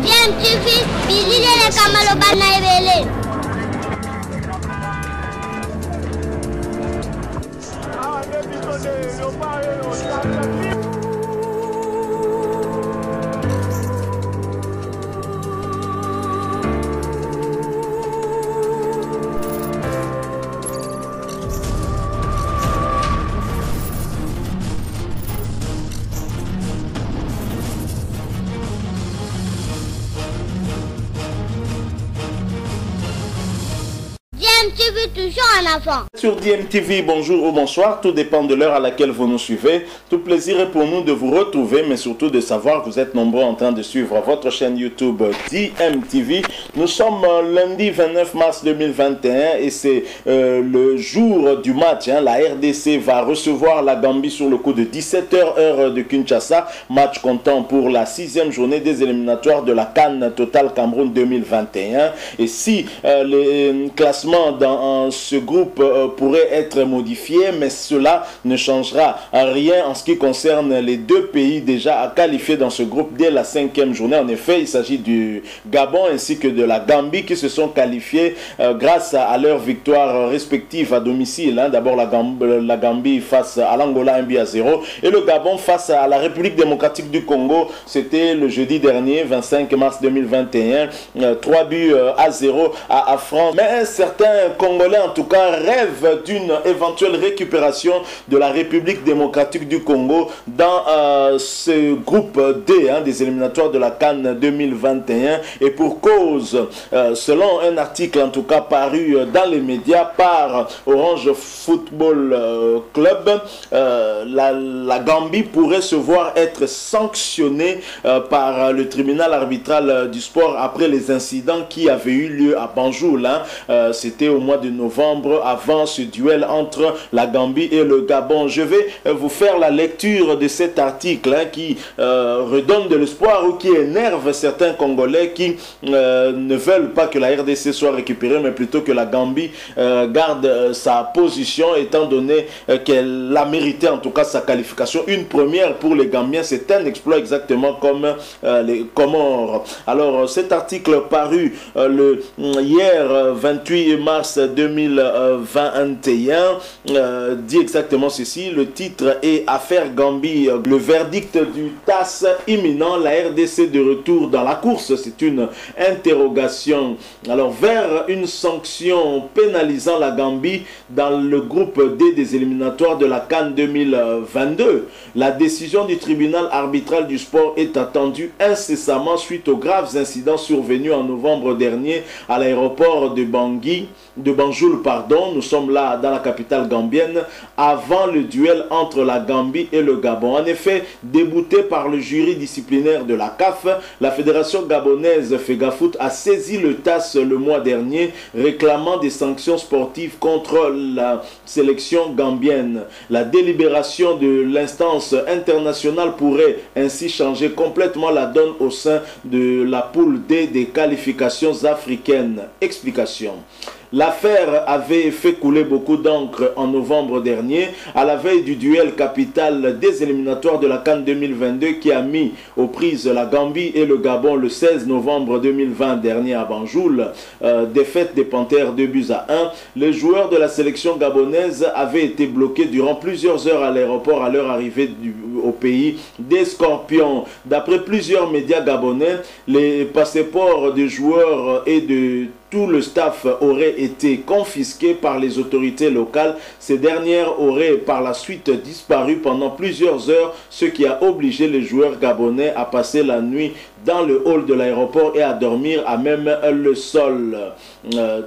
DMTV, bilile kamalo bana ebele. DMTV toujours en avant. Sur DMTV, bonjour ou bonsoir, tout dépend de l'heure à laquelle vous nous suivez. Tout plaisir est pour nous de vous retrouver, mais surtout de savoir que vous êtes nombreux en train de suivre votre chaîne YouTube DMTV. Nous sommes lundi 29 mars 2021 et c'est le jour du match. La RDC va recevoir la Gambie sur le coup de 17 h heure de Kinshasa. Match comptant pour la 6e journée des éliminatoires de la CAN Total Cameroun 2021. Et si les classements dans ce groupe pourrait être modifié, mais cela ne changera rien en ce qui concerne les deux pays déjà qualifiés dans ce groupe dès la 5e journée. En effet, il s'agit du Gabon ainsi que de la Gambie qui se sont qualifiés grâce à leur victoire respective à domicile. D'abord la Gambie face à l'Angola 1-0 et le Gabon face à la République démocratique du Congo. C'était le jeudi dernier, 25 mars 2021, 3-0 à France. Mais certains Congolais en tout cas rêvent d'une éventuelle récupération de la République démocratique du Congo dans ce groupe D des éliminatoires de la CAN 2021 et pour cause, selon un article en tout cas paru dans les médias par Orange Football Club, la Gambie pourrait se voir être sanctionnée par le tribunal arbitral du sport après les incidents qui avaient eu lieu à Banjul. C'était au mois de novembre avant ce duel entre la Gambie et le Gabon. Je vais vous faire la lecture de cet article qui redonne de l'espoir ou qui énerve certains Congolais qui ne veulent pas que la RDC soit récupérée, mais plutôt que la Gambie garde sa position étant donné qu'elle a mérité en tout cas sa qualification. Une première pour les Gambiens, c'est un exploit exactement comme les Comores. Alors cet article paru hier 28 mars 2021 dit exactement ceci. Le titre est Affaire Gambie, le verdict du TAS imminent, la RDC de retour dans la course. C'est une interrogation. Alors vers une sanction pénalisant la Gambie dans le groupe D des éliminatoires de la CAN 2022. La décision du tribunal arbitral du sport est attendue incessamment suite aux graves incidents survenus en novembre dernier à l'aéroport de Banjul. Nous sommes là dans la capitale gambienne avant le duel entre la Gambie et le Gabon. En effet, déboutée par le jury disciplinaire de la CAF, la fédération gabonaise FEGAFOOT a saisi le TAS le mois dernier réclamant des sanctions sportives contre la sélection gambienne. La délibération de l'instance internationale pourrait ainsi changer complètement la donne au sein de la poule D des qualifications africaines. Explication. L'affaire avait fait couler beaucoup d'encre en novembre dernier, à la veille du duel capital des éliminatoires de la CAN 2022 qui a mis aux prises la Gambie et le Gabon le 16 novembre 2020 dernier à Banjul. Défaite des Panthères 2-1. Les joueurs de la sélection gabonaise avaient été bloqués durant plusieurs heures à l'aéroport à leur arrivée au pays des Scorpions. D'après plusieurs médias gabonais, les passeports des joueurs et de tout le staff aurait été confisqué par les autorités locales. Ces dernières auraient par la suite disparu pendant plusieurs heures, ce qui a obligé les joueurs gabonais à passer la nuit dans le hall de l'aéroport et à dormir à même le sol.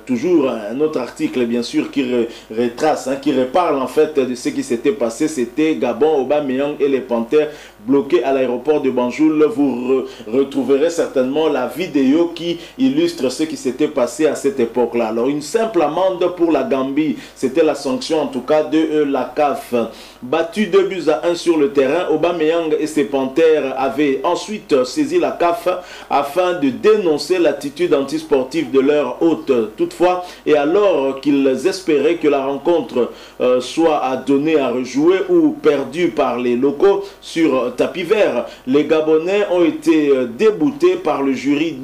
Toujours un autre article bien sûr qui retrace, qui reparle en fait de ce qui s'était passé. C'était Gabon, Aubameyang et les Panthères bloqués à l'aéroport de Banjul. Vous retrouverez certainement la vidéo qui illustre ce qui s'était passé à cette époque-là. Alors une simple amende pour la Gambie, c'était la sanction en tout cas de la CAF. Battu 2-1 sur le terrain, Aubameyang et ses Panthères avaient ensuite saisi la CAF CAF afin de dénoncer l'attitude antisportive de leur hôte. Toutefois, et alors qu'ils espéraient que la rencontre soit à donner à rejouer ou perdue par les locaux sur tapis vert, les Gabonais ont été déboutés par le jury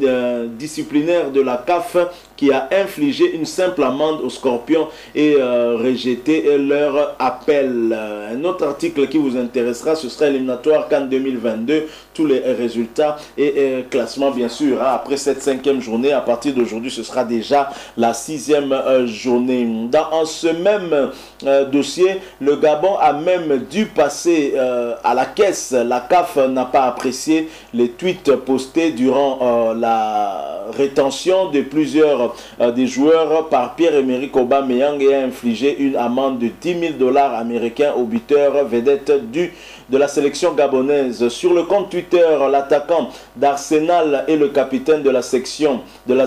disciplinaire de la CAF qui a infligé une simple amende aux Scorpions et rejeté leur appel. Un autre article qui vous intéressera, ce sera éliminatoire CAN 2022, tous les résultats et classement bien sûr. Après cette 5e journée, à partir d'aujourd'hui, ce sera déjà la 6e journée. Dans ce même dossier, le Gabon a même dû passer à la caisse. La CAF n'a pas apprécié les tweets postés durant la rétention de plusieurs des joueurs par Pierre-Emerick Aubameyang et a infligé une amende de 10 000 $ américains au buteur vedette de la sélection gabonaise. Sur le compte Twitter, l'attaquant d'Arsenal et le capitaine de la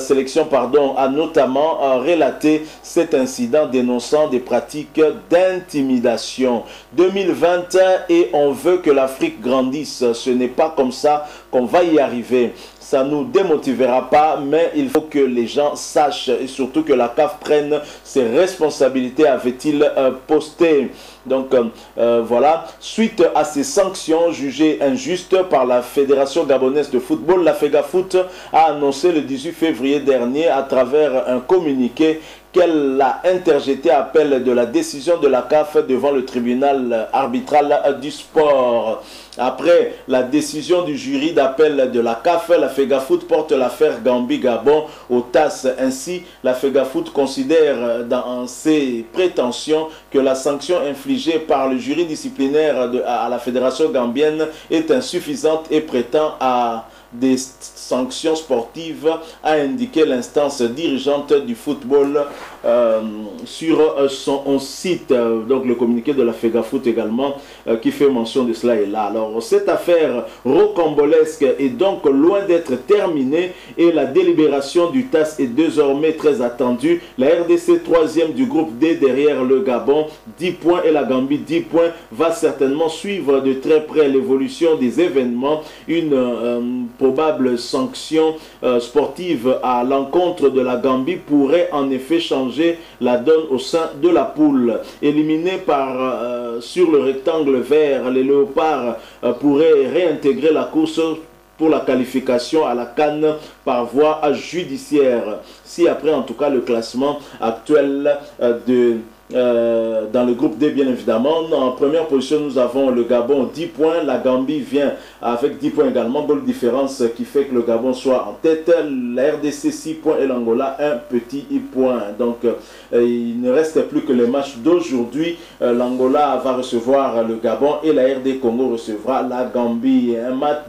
sélection a notamment relaté cet incident dénonçant des pratiques d'intimidation. 2020 et on veut que l'Afrique grandisse. Ce n'est pas comme ça qu'on va y arriver. Ça ne nous démotivera pas, mais il faut que les gens sachent et surtout que la CAF prenne ses responsabilités, avait-il posté. Donc voilà, suite à ces sanctions jugées injustes par la Fédération gabonaise de football, la FEGAFOOT a annoncé le 18 février dernier à travers un communiqué qu'elle a interjeté appel de la décision de la CAF devant le tribunal arbitral du sport. Après la décision du jury d'appel de la CAF, la FEGAFOOT porte l'affaire Gambie-Gabon au TAS. Ainsi, la FEGAFOOT considère dans ses prétentions que la sanction infligée par le jury disciplinaire à la fédération gambienne est insuffisante et prétend à des sanctions sportives, a indiqué l'instance dirigeante du football sur son site. Donc le communiqué de la FEGAFOOT également qui fait mention de cela est là. Alors cette affaire rocambolesque est donc loin d'être terminée et la délibération du TAS est désormais très attendue. La RDC 3e du groupe D derrière le Gabon, 10 points, et la Gambie 10 points, va certainement suivre de très près l'évolution des événements. Une probable sanction sportive à l'encontre de la Gambie pourrait en effet changer la donne au sein de la poule. Éliminés sur le rectangle vert, les Léopards pourraient réintégrer la course pour la qualification à la CAN par voie judiciaire. Si après en tout cas le classement actuel dans le groupe D, bien évidemment. En première position, nous avons le Gabon 10 points. La Gambie vient avec 10 points également. Goal différence qui fait que le Gabon soit en tête. La RDC 6 points et l'Angola 1 petit point. Donc, il ne reste plus que les matchs d'aujourd'hui. L'Angola va recevoir le Gabon et la RD Congo recevra la Gambie.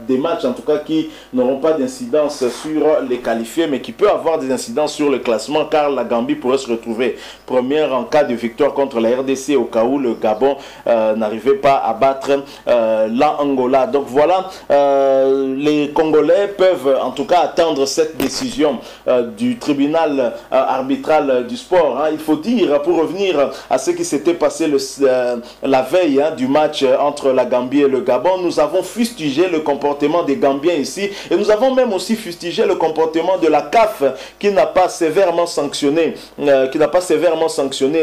Des matchs en tout cas qui n'auront pas d'incidence sur les qualifiés, mais qui peut avoir des incidences sur le classement, car la Gambie pourrait se retrouver première en cas de victoire contre la RDC au cas où le Gabon n'arrivait pas à battre l'Angola. Donc voilà, les Congolais peuvent en tout cas attendre cette décision du tribunal arbitral du sport. Il faut dire, pour revenir à ce qui s'était passé la veille du match entre la Gambie et le Gabon, nous avons fustigé le comportement des Gambiens ici et nous avons même aussi fustigé le comportement de la CAF qui n'a pas sévèrement sanctionné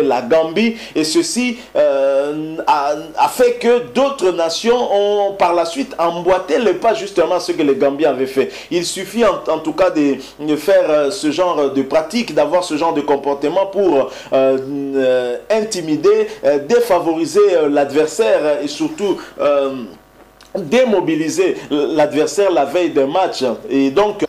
la Gambie, et ceci a fait que d'autres nations ont par la suite emboîté le pas justement à ce que les Gambiens avaient fait. Il suffit en tout cas de faire ce genre de pratique, d'avoir ce genre de comportement pour intimider, défavoriser l'adversaire et surtout démobiliser l'adversaire la veille d'un match. Et donc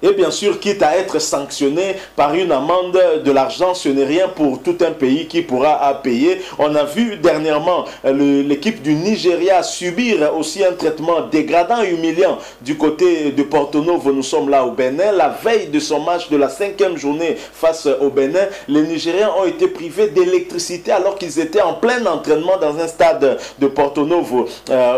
et bien sûr, quitte à être sanctionné par une amende de l'argent, ce n'est rien pour tout un pays qui pourra payer. On a vu dernièrement l'équipe du Nigeria subir aussi un traitement dégradant et humiliant du côté de Porto Novo. Nous sommes là au Bénin. La veille de son match de la 5e journée face au Bénin, les Nigériens ont été privés d'électricité alors qu'ils étaient en plein entraînement dans un stade de Porto Novo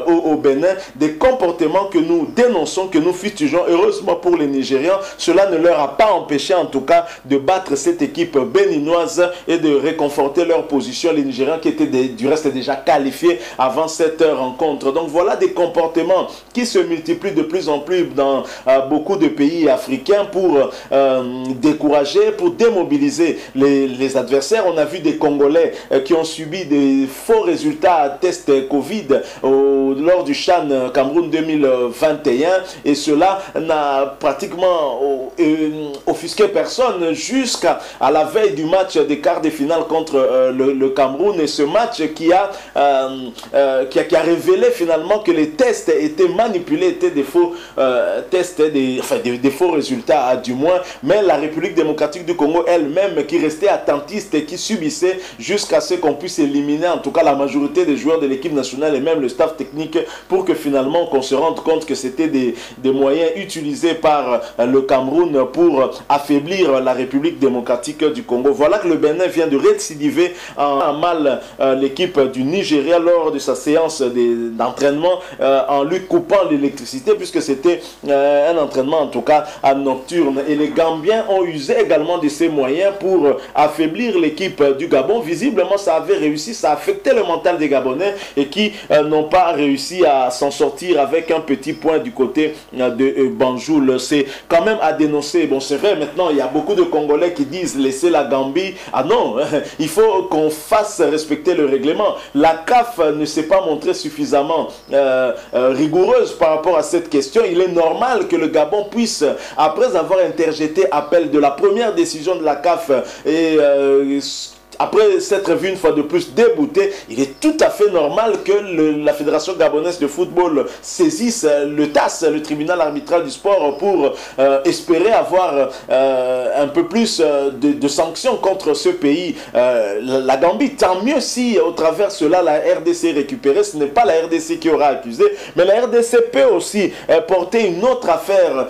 au Bénin. Des comportements que nous dénonçons, que nous fustigeons. Heureusement pour les Nigériens, gagnant, cela ne leur a pas empêché en tout cas de battre cette équipe béninoise et de réconforter leur position. Les Nigérians qui étaient du reste déjà qualifiés avant cette rencontre. Donc voilà des comportements qui se multiplient de plus en plus dans beaucoup de pays africains pour décourager, pour démobiliser les adversaires. On a vu des Congolais qui ont subi des faux résultats à test Covid lors du CHAN Cameroun 2021 et cela n'a pratiquement offusqué personne jusqu'à la veille du match des quarts de finale contre le Cameroun, et ce match qui a révélé finalement que les tests étaient manipulés, étaient des faux tests, des faux résultats du moins, mais la République démocratique du Congo elle-même qui restait attentiste et qui subissait jusqu'à ce qu'on puisse éliminer en tout cas la majorité des joueurs de l'équipe nationale et même le staff technique pour que finalement qu'on se rende compte que c'était des moyens utilisés par le Cameroun pour affaiblir la République démocratique du Congo. Voilà que le Bénin vient de récidiver en mal l'équipe du Nigeria lors de sa séance d'entraînement en lui coupant l'électricité puisque c'était un entraînement en tout cas à nocturne, et les Gambiens ont usé également de ces moyens pour affaiblir l'équipe du Gabon. Visiblement ça avait réussi, ça a affecté le mental des Gabonais et qui n'ont pas réussi à s'en sortir avec un petit point du côté de Banjul. C'est quand même à dénoncer. Bon, c'est vrai, maintenant il y a beaucoup de Congolais qui disent laisser la Gambie. Ah non, il faut qu'on fasse respecter le règlement. La CAF ne s'est pas montrée suffisamment rigoureuse par rapport à cette question. Il est normal que le Gabon puisse, après avoir interjeté appel de la première décision de la CAF et après s'être vu une fois de plus débouté, il est tout à fait normal que la Fédération gabonaise de football saisisse le TAS, le tribunal arbitral du sport, pour espérer avoir un peu plus de sanctions contre ce pays. La Gambie, tant mieux si au travers cela la RDC est récupérée. Ce n'est pas la RDC qui aura accusé, mais la RDC peut aussi porter une autre affaire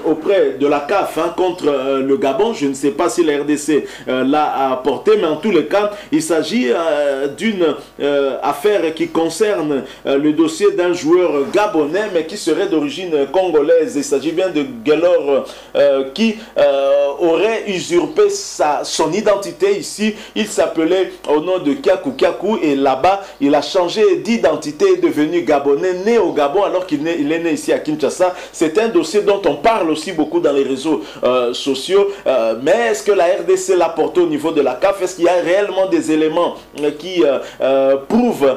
auprès de la CAF contre le Gabon. Je ne sais pas si la RDC l'a porté, mais en tous les cas, il s'agit d'une affaire qui concerne le dossier d'un joueur gabonais, mais qui serait d'origine congolaise. Il s'agit bien de Gelor qui aurait usurpé son identité ici. Il s'appelait au nom de Kyaku, et là-bas, il a changé d'identité, est devenu gabonais, né au Gabon, alors qu'il est né ici à Kinshasa. C'est un dossier dont on parle aussi beaucoup dans les réseaux sociaux. Mais est-ce que la RDC l'a porté au niveau de la CAF? Est-ce qu'il y a réellement des éléments qui prouvent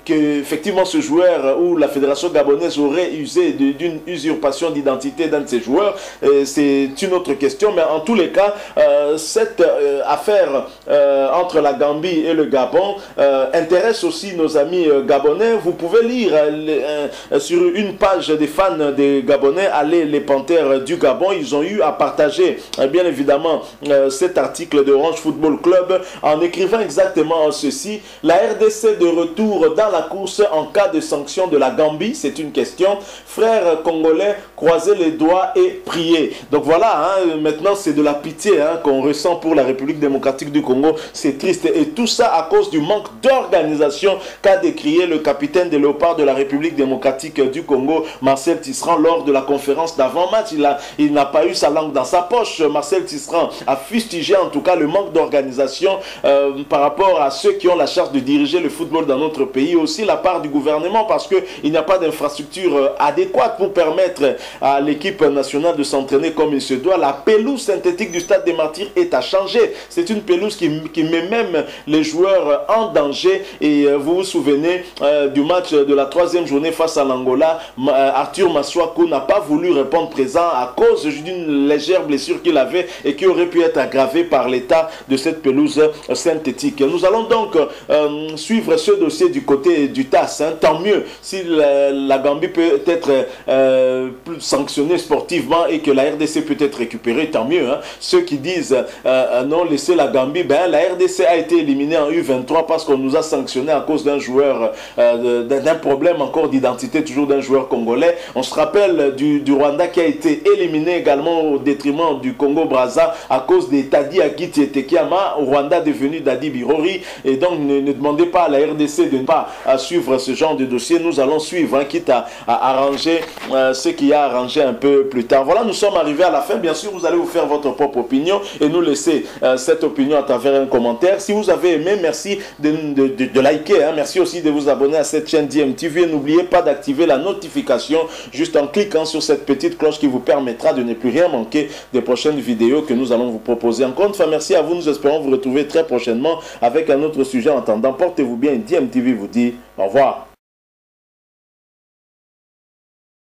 qu'effectivement ce joueur ou la fédération gabonaise aurait usé d'une usurpation d'identité d'un de ses joueurs? C'est une autre question, mais en tous les cas, cette affaire entre la Gambie et le Gabon intéresse aussi nos amis gabonais. Vous pouvez lire sur une page des fans des Gabonais, allez les Panthères du Gabon, ils ont eu à partager bien évidemment cet article de Orange Football Club en écrivant exactement ceci: la RDC de retour dans la course en cas de sanction de la Gambie. C'est une question. Frères congolais, croisez les doigts et priez. Donc voilà, maintenant c'est de la pitié qu'on ressent pour la République démocratique du Congo. C'est triste, et tout ça à cause du manque d'organisation qu'a décrié le capitaine des Léopards de la République démocratique du Congo, Marcel Tisserand, lors de la conférence d'avant-match. Il n'a pas eu sa langue dans sa poche. Marcel Tisserand a fustigé en tout cas le manque d'organisation par rapport à ceux qui ont la charge de diriger le football dans notre pays, aussi la part du gouvernement, parce qu'il n'y a pas d'infrastructure adéquate pour permettre à l'équipe nationale de s'entraîner comme il se doit. La pelouse synthétique du Stade des Martyrs est à changer. C'est une pelouse qui met même les joueurs en danger, et vous vous souvenez du match de la 3e journée face à l'Angola, Arthur Masuaku n'a pas voulu répondre présent à cause d'une légère blessure qu'il avait et qui aurait pu être aggravée par l'état de cette pelouse synthétique. Nous allons donc suivre ce dossier du côté du TAS. Tant mieux si la Gambie peut être plus sanctionnée sportivement et que la RDC peut être récupérée, tant mieux. Ceux qui disent non, laissez la Gambie, la RDC a été éliminée en U23 parce qu'on nous a sanctionné à cause d'un joueur, d'un problème encore d'identité, toujours d'un joueur congolais. On se rappelle du Rwanda qui a été éliminé également au détriment du Congo-Brazza à cause des Tadi Akiti et Tekiama. Kabila, au Rwanda devenu Dadi Birori. Et donc ne demandez pas à la RDC de ne pas suivre ce genre de dossier. Nous allons suivre, hein, quitte à arranger ce qui a arrangé un peu plus tard. Voilà, nous sommes arrivés à la fin. Bien sûr, vous allez vous faire votre propre opinion et nous laisser cette opinion à travers un commentaire. Si vous avez aimé, merci de liker. Hein. Merci aussi de vous abonner à cette chaîne DMTV. Et n'oubliez pas d'activer la notification juste en cliquant sur cette petite cloche qui vous permettra de ne plus rien manquer des prochaines vidéos que nous allons vous proposer. Encore une fois, merci à vous. Nous espérons vous retrouver très prochainement avec un autre sujet. En attendant, portez-vous bien. DMTV vous dit au revoir.